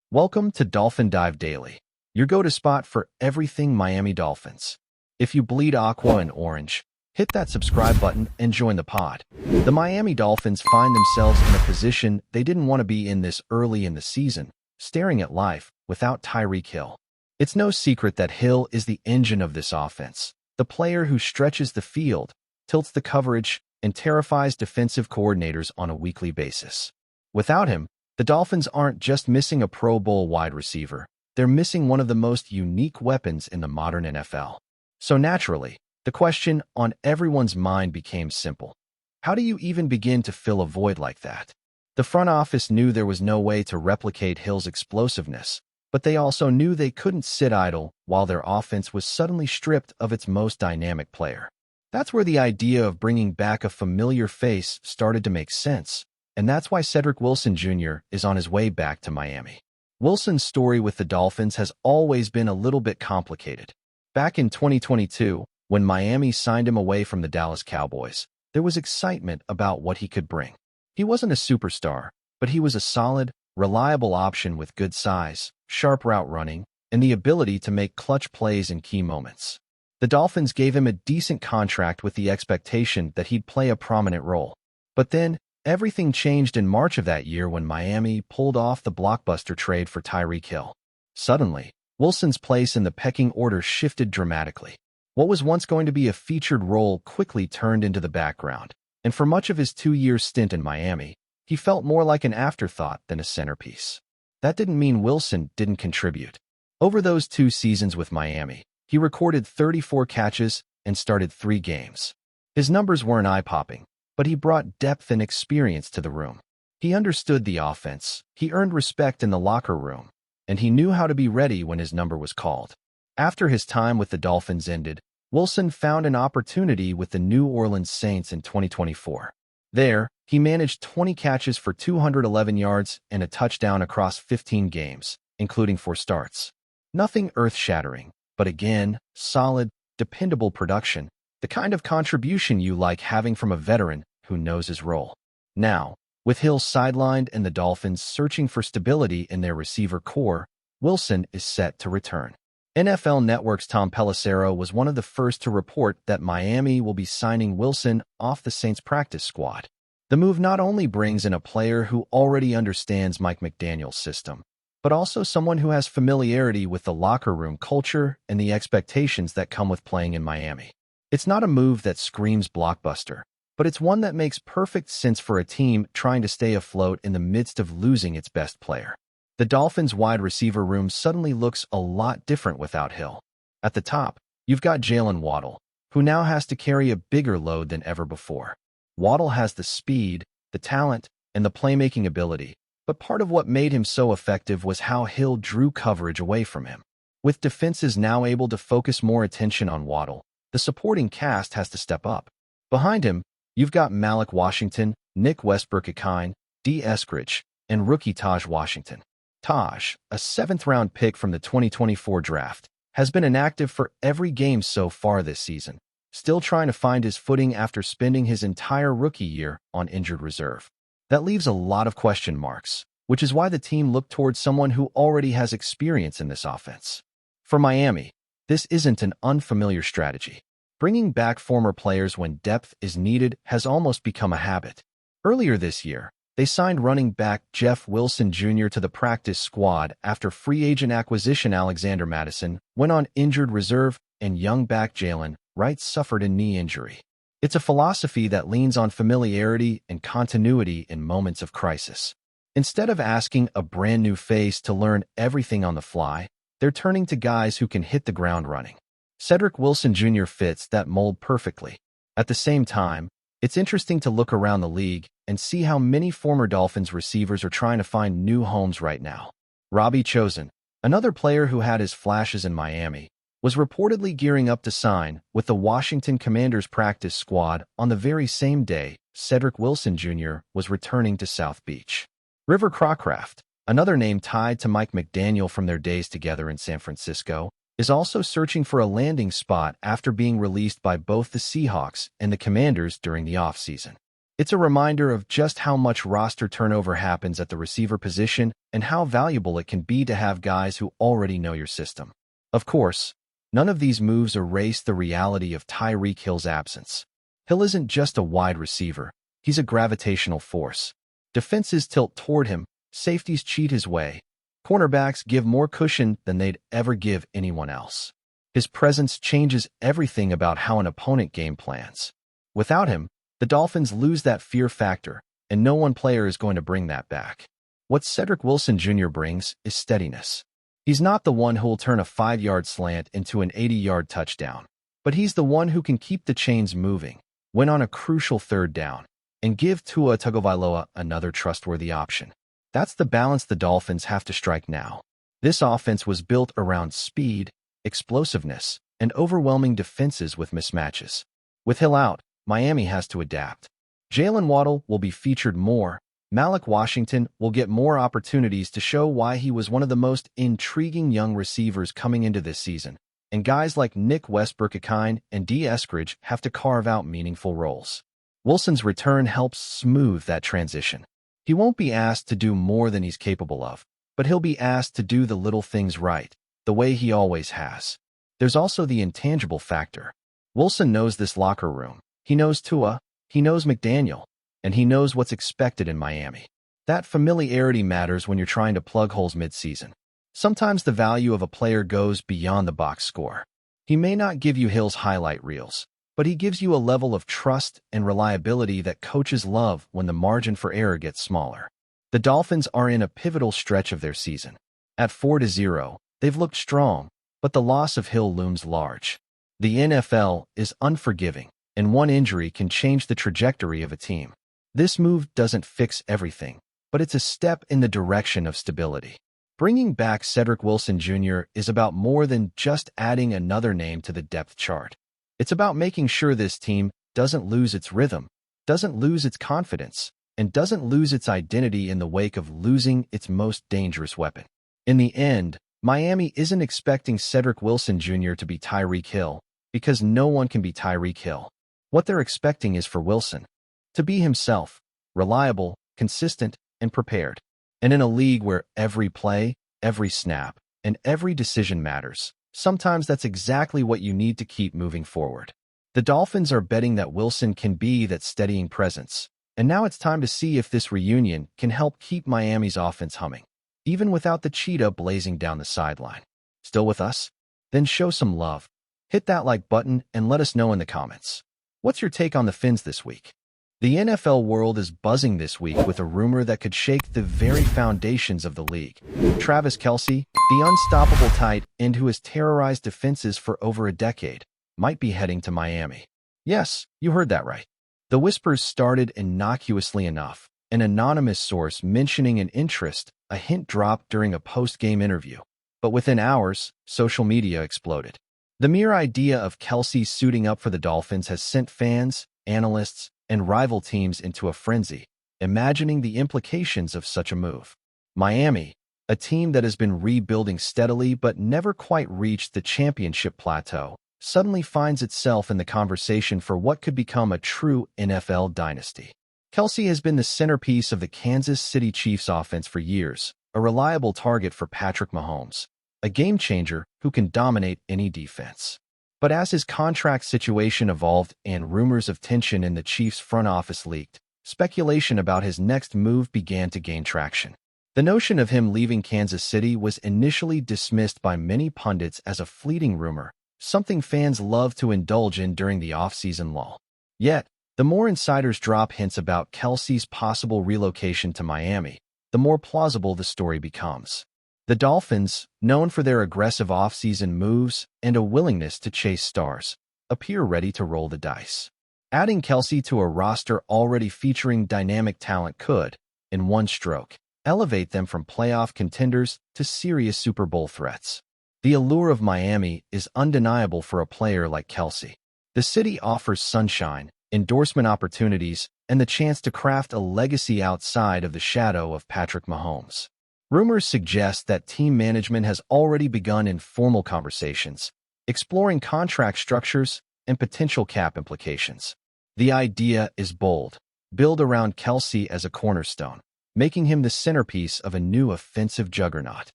Welcome to Dolphin Dive Daily, your go-to spot for everything Miami Dolphins. If you bleed aqua and orange, hit that subscribe button and join the pod. The Miami Dolphins find themselves in a position they didn't want to be in this early in the season, staring at life without Tyreek Hill. It's no secret that Hill is the engine of this offense, the player who stretches the field, tilts the coverage, and terrifies defensive coordinators on a weekly basis. Without him, the Dolphins aren't just missing a Pro Bowl wide receiver, they're missing one of the most unique weapons in the modern NFL. So naturally, the question on everyone's mind became simple. How do you even begin to fill a void like that? The front office knew there was no way to replicate Hill's explosiveness, but they also knew they couldn't sit idle while their offense was suddenly stripped of its most dynamic player. That's where the idea of bringing back a familiar face started to make sense. And that's why Cedric Wilson Jr. is on his way back to Miami. Wilson's story with the Dolphins has always been a little bit complicated. Back in 2022, when Miami signed him away from the Dallas Cowboys, there was excitement about what he could bring. He wasn't a superstar, but he was a solid, reliable option with good size, sharp route running, and the ability to make clutch plays in key moments. The Dolphins gave him a decent contract with the expectation that he'd play a prominent role. But then, everything changed in March of that year when Miami pulled off the blockbuster trade for Tyreek Hill. Suddenly, Wilson's place in the pecking order shifted dramatically. What was once going to be a featured role quickly turned into the background, and for much of his 2-year stint in Miami, he felt more like an afterthought than a centerpiece. That didn't mean Wilson didn't contribute. Over those 2 seasons with Miami, he recorded 34 catches and started 3 games. His numbers weren't eye-popping, but he brought depth and experience to the room. He understood the offense, he earned respect in the locker room, and he knew how to be ready when his number was called. After his time with the Dolphins ended, Wilson found an opportunity with the New Orleans Saints in 2024. There, he managed 20 catches for 211 yards and a touchdown across 15 games, including 4 starts. Nothing earth-shattering, but again, solid, dependable production. The kind of contribution you like having from a veteran who knows his role. Now, with Hill sidelined and the Dolphins searching for stability in their receiver core, Wilson is set to return. NFL Network's Tom Pelissero was one of the first to report that Miami will be signing Wilson off the Saints practice squad. The move not only brings in a player who already understands Mike McDaniel's system, but also someone who has familiarity with the locker room culture and the expectations that come with playing in Miami. It's not a move that screams blockbuster, but it's one that makes perfect sense for a team trying to stay afloat in the midst of losing its best player. The Dolphins' wide receiver room suddenly looks a lot different without Hill. At the top, you've got Jalen Waddle, who now has to carry a bigger load than ever before. Waddle has the speed, the talent, and the playmaking ability, but part of what made him so effective was how Hill drew coverage away from him. With defenses now able to focus more attention on Waddle, the supporting cast has to step up. Behind him, you've got Malik Washington, Nick Westbrook-Ikine, D. Eskridge, and rookie Taj Washington. Taj, a 7th-round pick from the 2024 draft, has been inactive for every game so far this season, still trying to find his footing after spending his entire rookie year on injured reserve. That leaves a lot of question marks, which is why the team looked towards someone who already has experience in this offense. For Miami, this isn't an unfamiliar strategy. Bringing back former players when depth is needed has almost become a habit. Earlier this year, they signed running back Jeff Wilson Jr. to the practice squad after free agent acquisition Alexander Mattison went on injured reserve and young back Jalen Wright suffered a knee injury. It's a philosophy that leans on familiarity and continuity in moments of crisis. Instead of asking a brand new face to learn everything on the fly, they're turning to guys who can hit the ground running. Cedric Wilson Jr. fits that mold perfectly. At the same time, it's interesting to look around the league and see how many former Dolphins receivers are trying to find new homes right now. Robbie Chosen, another player who had his flashes in Miami, was reportedly gearing up to sign with the Washington Commanders practice squad on the very same day Cedric Wilson Jr. was returning to South Beach. River Crocraft, another name tied to Mike McDaniel from their days together in San Francisco, is also searching for a landing spot after being released by both the Seahawks and the Commanders during the offseason. It's a reminder of just how much roster turnover happens at the receiver position and how valuable it can be to have guys who already know your system. Of course, none of these moves erase the reality of Tyreek Hill's absence. Hill isn't just a wide receiver, he's a gravitational force. Defenses tilt toward him, safeties cheat his way, cornerbacks give more cushion than they'd ever give anyone else. His presence changes everything about how an opponent game plans. Without him, the Dolphins lose that fear factor, and no one player is going to bring that back. What Cedric Wilson Jr. brings is steadiness. He's not the one who'll turn a 5-yard slant into an 80-yard touchdown, but he's the one who can keep the chains moving, win on a crucial third down, and give Tua Tagovailoa another trustworthy option. That's the balance the Dolphins have to strike now. This offense was built around speed, explosiveness, and overwhelming defenses with mismatches. With Hill out, Miami has to adapt. Jalen Waddle will be featured more. Malik Washington will get more opportunities to show why he was one of the most intriguing young receivers coming into this season. And guys like Nick Westbrook-Ikine and D. Eskridge have to carve out meaningful roles. Wilson's return helps smooth that transition. He won't be asked to do more than he's capable of, but he'll be asked to do the little things right, the way he always has. There's also the intangible factor. Wilson knows this locker room. He knows Tua, he knows McDaniel, and he knows what's expected in Miami. That familiarity matters when you're trying to plug holes mid-season. Sometimes the value of a player goes beyond the box score. He may not give you Hill's highlight reels, but he gives you a level of trust and reliability that coaches love when the margin for error gets smaller. The Dolphins are in a pivotal stretch of their season. At 4-0, they've looked strong, but the loss of Hill looms large. The NFL is unforgiving, and one injury can change the trajectory of a team. This move doesn't fix everything, but it's a step in the direction of stability. Bringing back Cedric Wilson Jr. is about more than just adding another name to the depth chart. It's about making sure this team doesn't lose its rhythm, doesn't lose its confidence, and doesn't lose its identity in the wake of losing its most dangerous weapon. In the end, Miami isn't expecting Cedric Wilson Jr. to be Tyreek Hill, because no one can be Tyreek Hill. What they're expecting is for Wilson to be himself, reliable, consistent, and prepared. And in a league where every play, every snap, and every decision matters, sometimes that's exactly what you need to keep moving forward. The Dolphins are betting that Wilson can be that steadying presence, and now it's time to see if this reunion can help keep Miami's offense humming, even without the cheetah blazing down the sideline. Still with us? Then show some love. Hit that like button and let us know in the comments. What's your take on the Fins this week? The NFL world is buzzing this week with a rumor that could shake the very foundations of the league. Travis Kelce, the unstoppable tight end who has terrorized defenses for over a decade, might be heading to Miami. Yes, you heard that right. The whispers started innocuously enough, an anonymous source mentioning an interest, a hint dropped during a post-game interview. But within hours, social media exploded. The mere idea of Kelce suiting up for the Dolphins has sent fans, analysts, and rival teams into a frenzy, imagining the implications of such a move. Miami, a team that has been rebuilding steadily but never quite reached the championship plateau, suddenly finds itself in the conversation for what could become a true NFL dynasty. Kelce has been the centerpiece of the Kansas City Chiefs offense for years, a reliable target for Patrick Mahomes, a game-changer who can dominate any defense. But as his contract situation evolved and rumors of tension in the Chiefs' front office leaked, speculation about his next move began to gain traction. The notion of him leaving Kansas City was initially dismissed by many pundits as a fleeting rumor, something fans love to indulge in during the off-season lull. Yet, the more insiders drop hints about Kelce's possible relocation to Miami, the more plausible the story becomes. The Dolphins, known for their aggressive off-season moves and a willingness to chase stars, appear ready to roll the dice. Adding Kelce to a roster already featuring dynamic talent could, in one stroke, elevate them from playoff contenders to serious Super Bowl threats. The allure of Miami is undeniable for a player like Kelce. The city offers sunshine, endorsement opportunities, and the chance to craft a legacy outside of the shadow of Patrick Mahomes. Rumors suggest that team management has already begun informal conversations, exploring contract structures and potential cap implications. The idea is bold. build around Kelce as a cornerstone, making him the centerpiece of a new offensive juggernaut.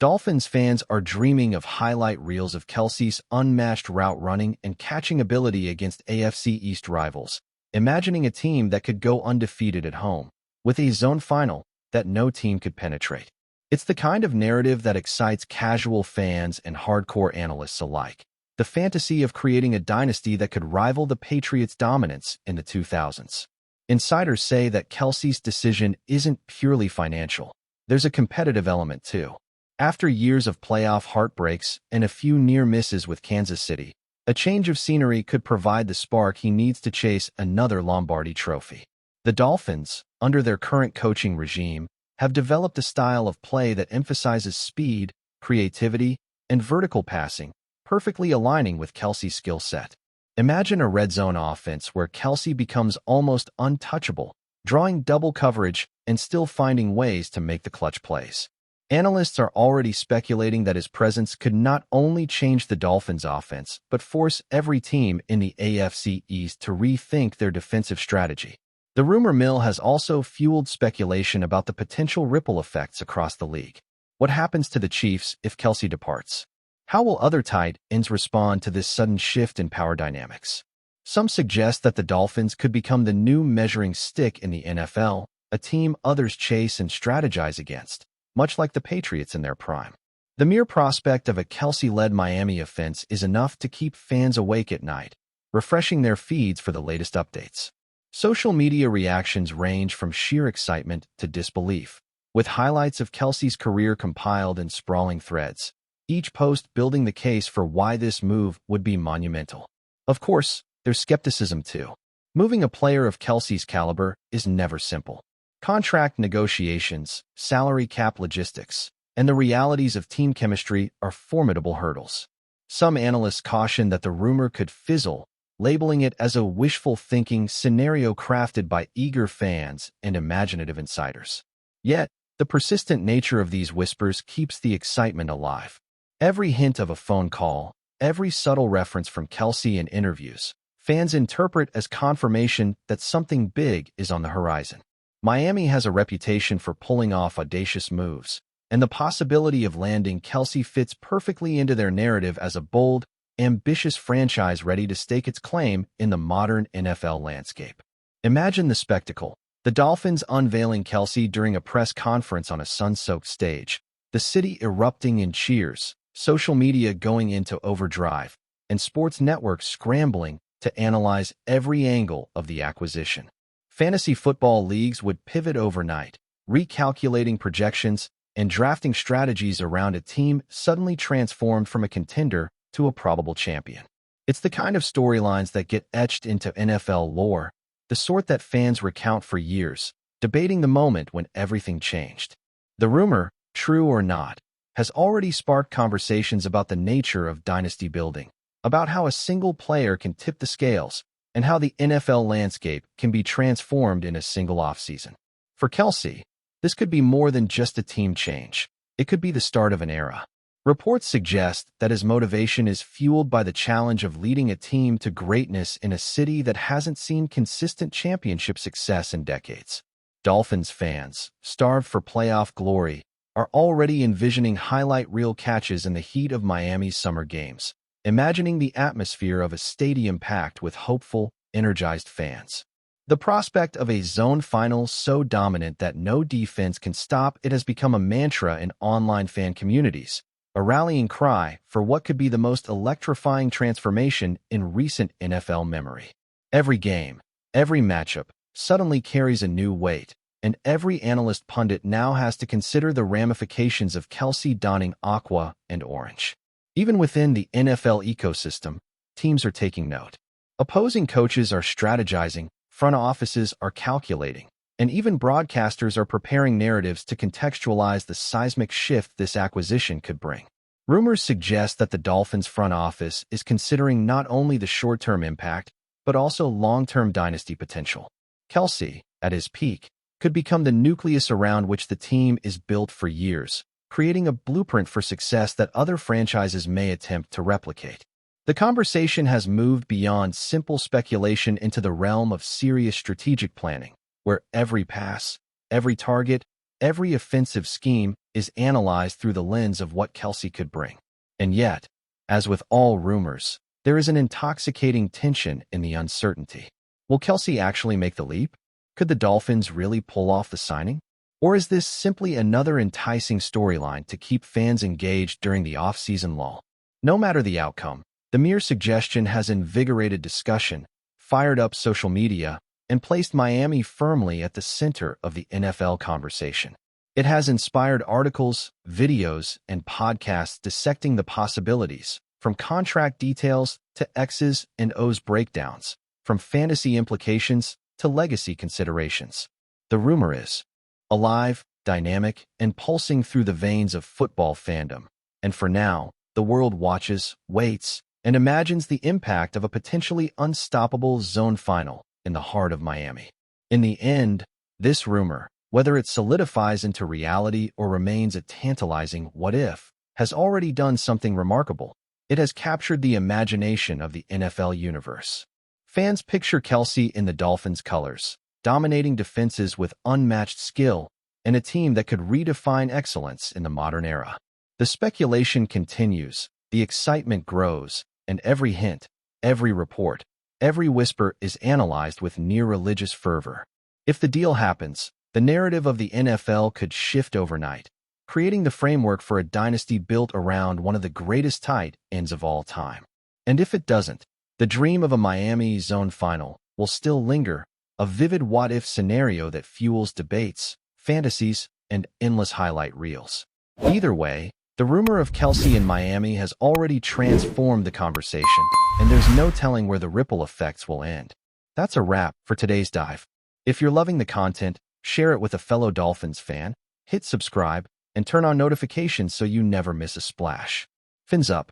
Dolphins fans are dreaming of highlight reels of Kelce's unmatched route running and catching ability against AFC East rivals, imagining a team that could go undefeated at home, with a zone final that no team could penetrate. It's the kind of narrative that excites casual fans and hardcore analysts alike. The fantasy of creating a dynasty that could rival the Patriots' dominance in the 2000s. Insiders say that Kelce's decision isn't purely financial. There's a competitive element too. After years of playoff heartbreaks and a few near misses with Kansas City, a change of scenery could provide the spark he needs to chase another Lombardi trophy. The Dolphins, under their current coaching regime, have developed a style of play that emphasizes speed, creativity, and vertical passing, perfectly aligning with Kelce's skill set. Imagine a red zone offense where Kelce becomes almost untouchable, drawing double coverage and still finding ways to make the clutch plays. Analysts are already speculating that his presence could not only change the Dolphins' offense, but force every team in the AFC East to rethink their defensive strategy. The rumor mill has also fueled speculation about the potential ripple effects across the league. What happens to the Chiefs if Kelce departs? How will other tight ends respond to this sudden shift in power dynamics? Some suggest that the Dolphins could become the new measuring stick in the NFL, a team others chase and strategize against, much like the Patriots in their prime. The mere prospect of a Kelce-led Miami offense is enough to keep fans awake at night, refreshing their feeds for the latest updates. Social media reactions range from sheer excitement to disbelief, with highlights of Kelce's career compiled in sprawling threads, each post building the case for why this move would be monumental. Of course, there's skepticism too. Moving a player of Kelce's caliber is never simple. Contract negotiations, salary cap logistics, and the realities of team chemistry are formidable hurdles. Some analysts caution that the rumor could fizzle, labeling it as a wishful thinking scenario crafted by eager fans and imaginative insiders. Yet, the persistent nature of these whispers keeps the excitement alive. Every hint of a phone call, every subtle reference from Kelce in interviews, fans interpret as confirmation that something big is on the horizon. Miami has a reputation for pulling off audacious moves, and the possibility of landing Kelce fits perfectly into their narrative as a bold, ambitious franchise ready to stake its claim in the modern NFL landscape. Imagine the spectacle: the Dolphins unveiling Kelce during a press conference on a sun-soaked stage, the city erupting in cheers, social media going into overdrive, and sports networks scrambling to analyze every angle of the acquisition. Fantasy football leagues would pivot overnight, recalculating projections and drafting strategies around a team suddenly transformed from a contender to a probable champion. It's the kind of storylines that get etched into NFL lore, the sort that fans recount for years, debating the moment when everything changed. The rumor, true or not, has already sparked conversations about the nature of dynasty building, about how a single player can tip the scales, and how the NFL landscape can be transformed in a single offseason. For Kelce, this could be more than just a team change. It could be the start of an era. Reports suggest that his motivation is fueled by the challenge of leading a team to greatness in a city that hasn't seen consistent championship success in decades. Dolphins fans, starved for playoff glory, are already envisioning highlight reel catches in the heat of Miami's summer games, imagining the atmosphere of a stadium packed with hopeful, energized fans. The prospect of a zone final so dominant that no defense can stop it has become a mantra in online fan communities, a rallying cry for what could be the most electrifying transformation in recent NFL memory. Every game, every matchup, suddenly carries a new weight, and every analyst pundit now has to consider the ramifications of Kelce donning aqua and orange. Even within the NFL ecosystem, teams are taking note. Opposing coaches are strategizing, front offices are calculating, and even broadcasters are preparing narratives to contextualize the seismic shift this acquisition could bring. Rumors suggest that the Dolphins front office is considering not only the short-term impact, but also long-term dynasty potential. Kelce, at his peak, could become the nucleus around which the team is built for years, creating a blueprint for success that other franchises may attempt to replicate. The conversation has moved beyond simple speculation into the realm of serious strategic planning, where every pass, every target, every offensive scheme is analyzed through the lens of what Kelce could bring. And yet, as with all rumors, there is an intoxicating tension in the uncertainty. Will Kelce actually make the leap? Could the Dolphins really pull off the signing? Or is this simply another enticing storyline to keep fans engaged during the off-season lull? No matter the outcome, the mere suggestion has invigorated discussion, fired up social media, and placed Miami firmly at the center of the NFL conversation. It has inspired articles, videos, and podcasts dissecting the possibilities, from contract details to X's and O's breakdowns, from fantasy implications to legacy considerations. The rumor is alive, dynamic, and pulsing through the veins of football fandom. And for now, the world watches, waits, and imagines the impact of a potentially unstoppable zone final in the heart of Miami. In the end, this rumor, whether it solidifies into reality or remains a tantalizing what-if, has already done something remarkable. It has captured the imagination of the NFL universe. Fans picture Kelce in the Dolphins' colors, dominating defenses with unmatched skill, and a team that could redefine excellence in the modern era. The speculation continues, the excitement grows, and every hint, every report, every whisper is analyzed with near-religious fervor. If the deal happens, the narrative of the NFL could shift overnight, creating the framework for a dynasty built around one of the greatest tight ends of all time. And if it doesn't, the dream of a Miami zone final will still linger, a vivid what-if scenario that fuels debates, fantasies, and endless highlight reels. Either way, the rumor of Kelce in Miami has already transformed the conversation, and there's no telling where the ripple effects will end. That's a wrap for today's dive. If you're loving the content, share it with a fellow Dolphins fan, hit subscribe, and turn on notifications so you never miss a splash. Fins up.